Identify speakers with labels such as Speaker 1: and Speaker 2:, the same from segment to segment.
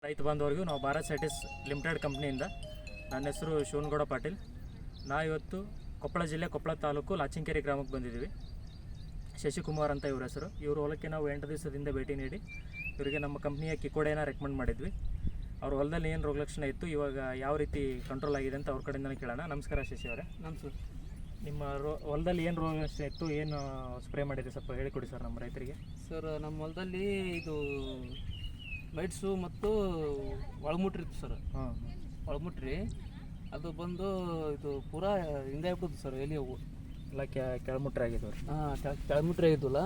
Speaker 1: ರೈತ ಬಾಂಧವರಿಗೂ ನಾವು ಭಾರತ್ ಸೈಟಿಸ್ ಲಿಮಿಟೆಡ್ ಕಂಪ್ನಿಯಿಂದ ನನ್ನ ಹೆಸರು ಶಿವನಗೌಡ ಪಾಟೀಲ್. ಇವತ್ತು ಕೊಪ್ಪಳ ಜಿಲ್ಲೆ ಕೊಪ್ಪಳ ತಾಲೂಕು ಲಾಚಿಂಕೆರೆ ಗ್ರಾಮಕ್ಕೆ ಬಂದಿದ್ದೀವಿ. ಶಶಿಕುಮಾರ್ ಅಂತ ಇವ್ರ ಹೆಸರು. ಇವ್ರ ಹೊಲಕ್ಕೆ ನಾವು 8 ದಿವಸದಿಂದ ಭೇಟಿ ನೀಡಿ ಇವರಿಗೆ ನಮ್ಮ ಕಂಪ್ನಿಯ ಕಿಕೋಡೆಯನ್ನು ರೆಕಮೆಂಡ್ ಮಾಡಿದ್ವಿ. ಅವ್ರ ಹೊಲದಲ್ಲಿ ಏನು ರೋಗ ಲಕ್ಷಣ ಇತ್ತು, ಇವಾಗ ಯಾವ ರೀತಿ ಕಂಟ್ರೋಲ್ ಆಗಿದೆ ಅಂತ ಅವ್ರ ಕಡೆಯಿಂದನೇ ಕೇಳೋಣ. ನಮಸ್ಕಾರ ಶಶಿ ಅವರೇ.
Speaker 2: ನಮಸ್ಕಾರ.
Speaker 1: ನಿಮ್ಮ ಹೊಲದಲ್ಲಿ ಏನು ರೋಗ ಲಕ್ಷಣ ಇತ್ತು, ಏನು ಸ್ಪ್ರೇ ಮಾಡಿದ್ರಿ, ಸ್ವಲ್ಪ ಹೇಳಿಕೊಡಿ ಸರ್ ನಮ್ಮ ರೈತರಿಗೆ.
Speaker 2: ಸರ್, ನಮ್ಮ ಹೊಲದಲ್ಲಿ ಇದು ಮೈಟ್ಸು ಮತ್ತು ಒಳಮುಟ್ರಿ ಇತ್ತು ಸರ್. ಒಳಮುಟ್ರಿ ಅದು ಬಂದು ಇದು ಪೂರಾ ಹಿಂಗಾಗ್ಬಿಟ್ಟು ಸರ್. ಎಲಿಯವು
Speaker 1: ಎಲ್ಲ ಕೆಳಮುಟ್ರೆ ಆಗಿದ್ದು ರೀ.
Speaker 2: ಕೆಳಮುಟ್ರಿ ಆಗಿದ್ವಲ್ಲ,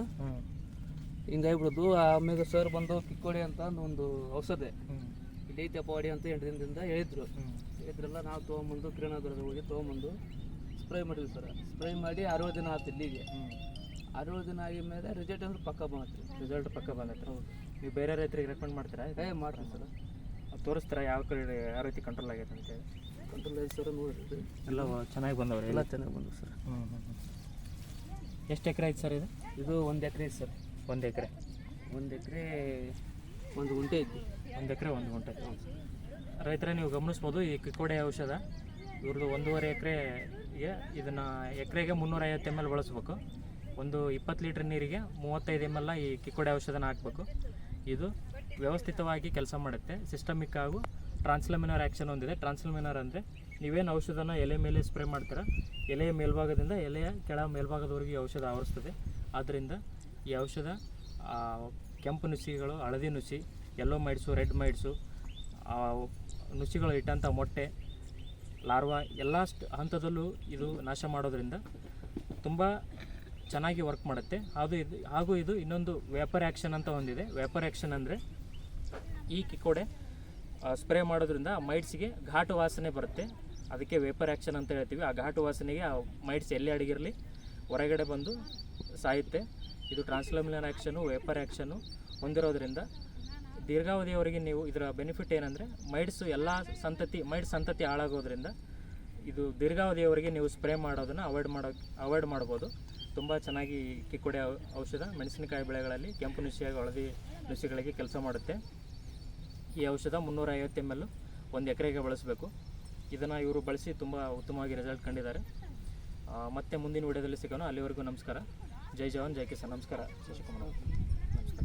Speaker 2: ಹಿಂಗಾಗ್ಬಿಡೋದು. ಆಮೇಲೆ ಸರ್ ಬಂದು ಕಿಕ್ಕೋಡಿ ಅಂತ ಒಂದು ಔಷಧಿ ಇಲ್ಲಿ ಐತೆ ಅಪವಾಡಿ ಅಂತ 8 ದಿನದಿಂದ ಹೇಳಿದ್ರು. ಹೇಳಿದ್ರಲ್ಲ, ನಾವು ತೊಗೊಂಬಂದು ಕಿರಣಾದ್ರದ ಹೋಗಿ ತೊಗೊಂಬಂದು ಸ್ಪ್ರೇ ಮಾಡಿದ್ವಿ ಸರ್. ಸ್ಪ್ರೇ ಮಾಡಿ 60 ದಿನ ಆಯ್ತು. ಇಲ್ಲಿಗೆ 60 ದಿನ ಆಗಿದ ಮೇಲೆ ರಿಸಲ್ಟ್ ಅಂದ್ರೆ ಪಕ್ಕ ಬಂತು.
Speaker 1: ರಿಸಲ್ಟ್ ಪಕ್ಕ ಬಂದೈತೆ. ಹೌದು. ನೀವು ಬೇರೆ ರೈತರಿಗೆ ರೆಕಮೆಂಡ್ ಮಾಡ್ತೀರಾ?
Speaker 2: ಮಾಡ್ರಿ ಸರ್.
Speaker 1: ತೋರಿಸ್ತೀರಾ ಯಾವ ಕಡೆ ಯಾವ ರೀತಿ ಕಂಟ್ರೋಲ್ ಆಗೈತೆ ಅಂತೇಳಿ?
Speaker 2: ಕಂಟ್ರೋಲ್ ಆಯ್ತು ಸರ್. ನೋಡಿರಿ,
Speaker 1: ಎಲ್ಲ ಚೆನ್ನಾಗಿ ಬಂದವ್ರಿ.
Speaker 2: ಎಲ್ಲ ಚೆನ್ನಾಗಿ ಬಂದವು ಸರ್.
Speaker 1: ಎಷ್ಟು ಎಕರೆ ಐತೆ ಸರ್ ಇದು?
Speaker 2: ಇದು 1 ಎಕರೆ ಐತೆ ಸರ್.
Speaker 1: 1 ಎಕರೆ
Speaker 2: 1 ಎಕರೆ 1 ಗುಂಟೆ ಐತಿ.
Speaker 1: 1 ಎಕರೆ 1 ಗುಂಟೆ. ರೈತರೇ, ನೀವು ಗಮನಿಸ್ಬೋದು, ಈ ಕಿಕ್ಕೋಡೆ ಔಷಧ ಇವ್ರದ್ದು 1.5 ಎಕರೆಗೆ ಇದನ್ನು ಎಕರೆಗೆ 350 ml ಬಳಸ್ಬೇಕು. ಒಂದು 20 ಲೀಟ್ರ್ ನೀರಿಗೆ 35 ml ಈ ಕಿಕ್ಕೋಡೆ ಔಷಧನ ಹಾಕಬೇಕು. ಇದು ವ್ಯವಸ್ಥಿತವಾಗಿ ಕೆಲಸ ಮಾಡುತ್ತೆ. ಸಿಸ್ಟಮಿಕ್ ಹಾಗೂ ಟ್ರಾನ್ಸ್ಲಮಿನರ್ ಆ್ಯಕ್ಷನ್ ಹೊಂದಿದೆ. ಟ್ರಾನ್ಸ್ಲಮಿನರ್ ಅಂದರೆ ನೀವೇನು ಔಷಧನ ಎಲೆ ಮೇಲೆ ಸ್ಪ್ರೇ ಮಾಡ್ತೀರ, ಎಲೆಯ ಮೇಲ್ಭಾಗದಿಂದ ಎಲೆಯ ಕೆಳ ಮೇಲ್ಭಾಗದವರೆಗೆ ಈ ಔಷಧ ಆವರಿಸ್ತದೆ. ಆದ್ದರಿಂದ ಈ ಔಷಧ ಕೆಂಪು ನುಸಿಗಳು, ಹಳದಿ ನುಸಿ, ಯೆಲ್ಲೋ ಮೈಟ್ಸು, ರೆಡ್ ಮೈಟ್ಸು, ನುಸಿಗಳು ಇಟ್ಟಂಥ ಮೊಟ್ಟೆ, ಲಾರ್ವಾ ಎಲ್ಲ ಹಂತದಲ್ಲೂ ಇದು ನಾಶ ಮಾಡೋದ್ರಿಂದ ತುಂಬ ಚೆನ್ನಾಗಿ ವರ್ಕ್ ಮಾಡುತ್ತೆ. ಹಾಗೂ ಇದು ಇನ್ನೊಂದು ವೇಪರ್ ಆ್ಯಕ್ಷನ್ ಅಂತ ಹೊಂದಿದೆ. ವೇಪರ್ ಆ್ಯಕ್ಷನ್ ಅಂದರೆ ಈ ಕಿಕ್ಕೋಡೆ ಸ್ಪ್ರೇ ಮಾಡೋದ್ರಿಂದ ಮೈಟ್ಸ್ಗೆ ಘಾಟು ವಾಸನೆ ಬರುತ್ತೆ. ಅದಕ್ಕೆ ವೇಪರ್ ಆ್ಯಕ್ಷನ್ ಅಂತ ಹೇಳ್ತೀವಿ. ಆ ಘಾಟು ವಾಸನೆಗೆ ಆ ಮೈಟ್ಸ್ ಎಲ್ಲೇ ಅಡಗಿರಲಿ ಹೊರಗಡೆ ಬಂದು ಸಾಯುತ್ತೆ. ಇದು ಟ್ರಾನ್ಸ್ಲಮಿನರ್ ಆ್ಯಕ್ಷನು, ವೇಪರ್ ಆ್ಯಕ್ಷನು ಹೊಂದಿರೋದ್ರಿಂದ ದೀರ್ಘಾವಧಿಯವರೆಗೆ ನೀವು ಇದರ ಬೆನಿಫಿಟ್ ಏನಂದರೆ ಮೈಟ್ಸ್ ಸಂತತಿ ಹಾಳಾಗೋದ್ರಿಂದ ಇದು ದೀರ್ಘಾವಧಿಯವರೆಗೆ ನೀವು ಸ್ಪ್ರೇ ಮಾಡೋದನ್ನು ಅವಾಯ್ಡ್ ಮಾಡ್ಬೋದು. ತುಂಬ ಚೆನ್ನಾಗಿ ಕಿಕ್ಕೋಡೆ ಔಷಧ ಮೆಣಸಿನಕಾಯಿ ಬೆಳೆಗಳಲ್ಲಿ ಕೆಂಪು ನುಸಿ ಹಾಗೂ ಹಳದಿ ನುಸಿಗಳಿಗೆ ಕೆಲಸ ಮಾಡುತ್ತೆ. ಈ ಔಷಧ 350 ml 1 ಎಕರೆಗೆ ಬಳಸಬೇಕು. ಇದನ್ನು ಇವರು ಬಳಸಿ ತುಂಬ ಉತ್ತಮವಾಗಿ ರಿಸಲ್ಟ್ ಕಂಡಿದ್ದಾರೆ. ಮತ್ತೆ ಮುಂದಿನ ವಿಡಿಯೋದಲ್ಲಿ ಸಿಗೋಣ. ಅಲ್ಲಿವರೆಗೂ ನಮಸ್ಕಾರ. ಜೈ ಜವಾನ್, ಜೈ ಕಿಸಾನ್. ನಮಸ್ಕಾರ ಶಶಿಕುಮಾರ್.